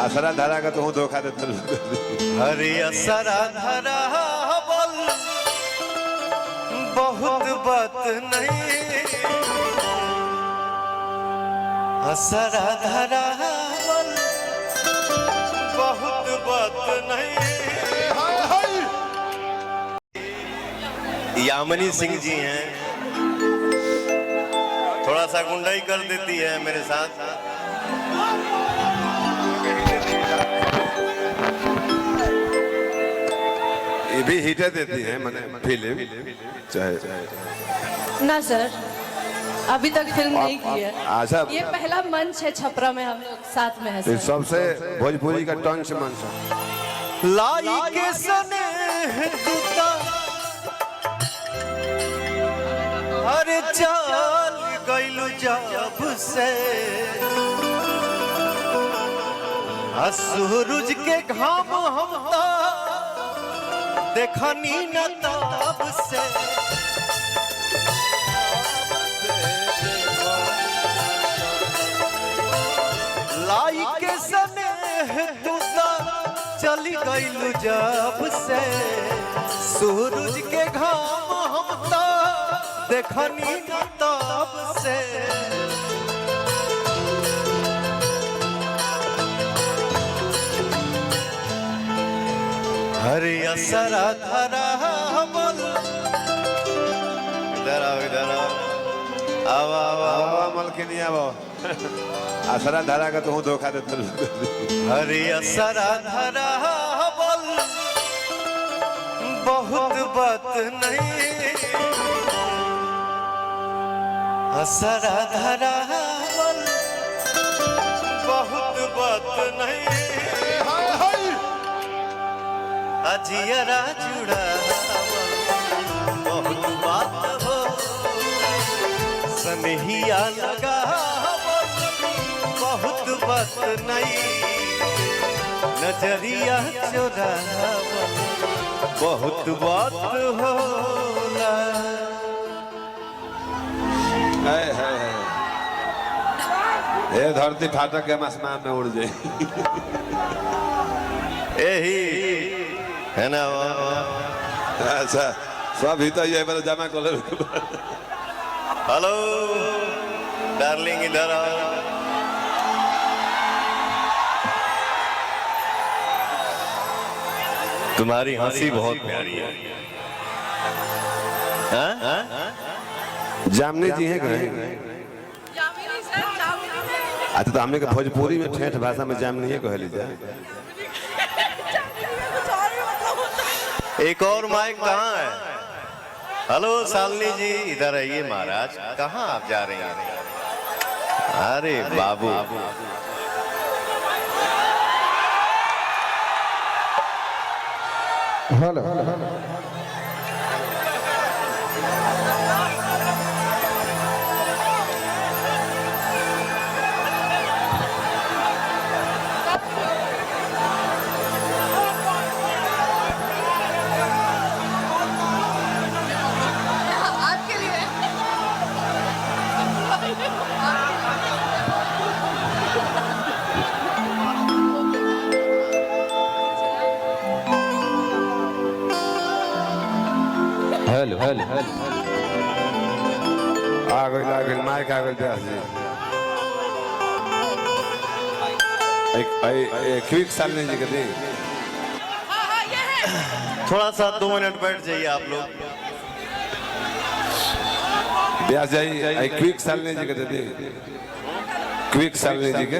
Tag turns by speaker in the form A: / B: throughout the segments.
A: असरा धरा का तो धोखा देता।
B: हरे असरा धरा बोल बहुत बात नहीं, असरा धरा बोल बहुत बात नहीं। यामिनी सिंह जी हैं, थोड़ा सा गुंडाई कर देती है मेरे साथ।
A: ये भी हिटर देती है मैंने फिल्म चाहे
C: ना सर, अभी तक फिल्म नहीं की है।
A: अच्छा,
C: ये पहला मंच है छपरा में, हम लोग साथ में है सर।
A: सबसे भोजपुरी का टंच मंच
B: लाई के स्नेह दूता अरे चल गइलू जब से, सूरज के घाम हम देखनी न तब से। लाई के स्नेह दूता चली गइलू जब से, सूरज के घाम हम देखनी न तब से। हरे असरा धरा बोल, इधर आओ इधर आओ, आओ आओ आओ
A: मलकिनी आओ। असरा धरा का तो धोखा देता।
B: हरे असरा धरा बोल बहुत बात नहीं, असरा धरा बोल बहुत बात नहीं। अजियरा जुड़ा बहुत बात हो, सनहिया लगा बहुत बात नहीं, नजरिया चोरा बहुत बात होला।
A: ये धरती फाटक के आसमान में उड़ जाए
B: यही है ना।
A: अच्छा सब ही तो ये जमा कर।
B: हेलो डार्लिंग इधर आओ। तुम्हारी हंसी बहुत प्यारी है।
A: जामनी जी हैं कहीं? अच्छा तो हमने भोजपुरी में ठेठ भाषा में जामनी है कह लीजिए।
B: एक और माइक कहाँ है? हेलो शालिनी जी इधर आइए। महाराज कहाँ आप जा रहे हैं? अरे बाबू
D: हेलो हेलो हेलो
A: आगे माइक आगे दे एक क्विक शालिनी जी के दे।
B: थोड़ा सा 2 मिनट बैठ जाइए आप लोग।
A: ब्यास जाइए क्विक शालिनी जी के दे। क्विक शालिनी जी के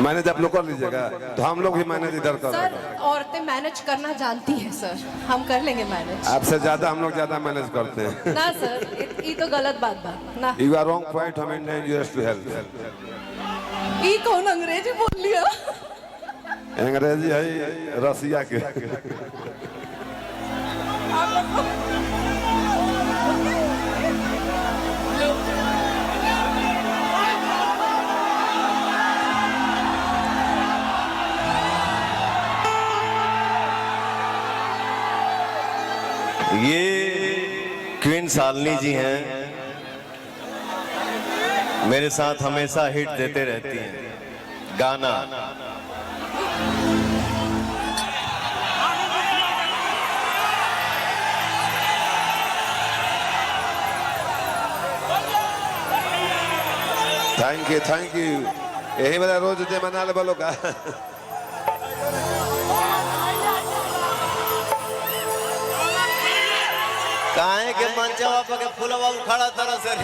A: मैनेज आप लोग कर लीजिएगा, तो हम लोग भी मैनेज इधर कर।
C: सर औरतें मैनेज करना जानती हैं सर, हम कर लेंगे मैनेज।
A: आपसे ज्यादा हम लोग ज्यादा मैनेज करते हैं
C: ना सर, ये तो गलत बात ना।
A: यू आर रॉन्ग पॉइंट, हम इंडियन यूएस टू हेल्प।
C: ये कौन अंग्रेजी बोल लिया?
A: अंग्रेजी है रसिया के।
B: ये क्वीन शालिनी जी हैं, मेरे साथ हमेशा हिट देते रहती हैं गाना।
A: थैंक यू यही वाला रोज दे मना ले बोलो का
B: काहे के मंचवा पे के फूलवा उखाड़ा तरह से